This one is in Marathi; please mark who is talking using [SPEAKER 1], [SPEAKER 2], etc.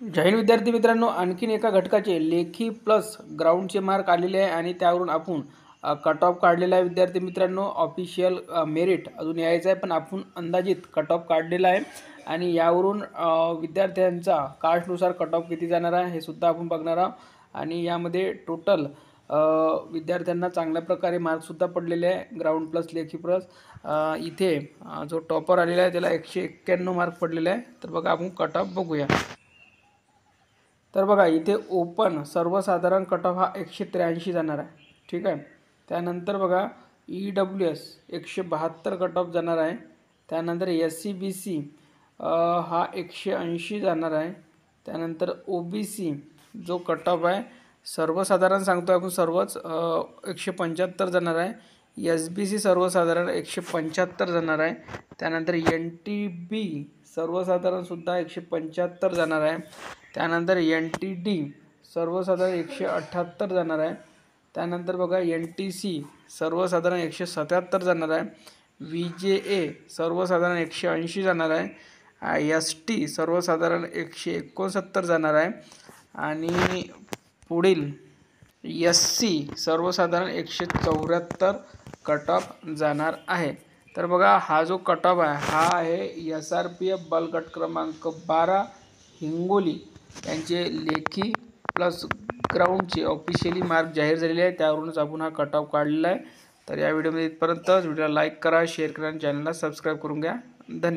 [SPEAKER 1] जय हिंद विद्यार्थी मित्रांनो, आणखीन एका घटकाचे लेखी प्लस ग्राउंडचे मार्क आलेले आहे आणि त्यावरून आपण कट ऑफ काढलेला आहे विद्यार्थी मित्रांनो. ऑफिशियल मेरिट अजून यायचं आहे, पण आपण अंदाजित कट ऑफ काढलेला आहे आणि यावरून विद्यार्थ्यांचा कास्टनुसार कट ऑफ किती जाणार आहे हे सुद्धा आपण बघणार आहोत. आणि यामध्ये टोटल विद्यार्थ्यांना चांगल्या प्रकारे मार्कसुद्धा पडलेले आहे ग्राउंड प्लस लेखी प्लस. इथे जो टॉपर आलेला आहे त्याला 191 मार्क पडलेले आहे. तर बघा आपण कट ऑफ बघूया. तर बघा इथे ओपन सर्वसाधारण कट ऑफ हा 183 जाणार आहे, ठीक आहे. त्यानंतर बघा EWS 172 कट ऑफ जाणार आहे. त्यानंतर SCBC हा 180 जाणार आहे. त्यानंतर OBC जो कट ऑफ आहे सर्वसाधारण सांगतो आपण सर्वच 175 जाणार आहे. SBC सर्वसाधारण 175 जाणार आहे. त्यानंतर NTB सर्वसाधारणसुद्धा 175 जाणार आहे. त्यानंतर NTD सर्वसाधारण 178 जाणार आहे. त्यानंतर बघा NTC सर्वसाधारण 177 जाणार आहे. VJA सर्वसाधारण 180 जाणार आहे. ST सर्वसाधारण 169 जाणार आहे. आणि पुढील SC सर्वसाधारण 174 कट ऑफ जाणार आहे. तर बघा हा जो कट ऑफ आहे हा आहे SRPF बलगट क्रमांक 12 हिंगोली यांचे लेखी प्लस ग्राउंडचे ऑफिशियली मार्क जाहीर झालेले आहे. त्यावरूनच आपण हा कट ऑफ काढलेला आहे. तर या व्हिडिओमध्ये इथपर्यंतच. व्हिडिओला लाईक करा, शेअर करा आणि चॅनलला सबस्क्राईब करून घ्या. धन्यवाद.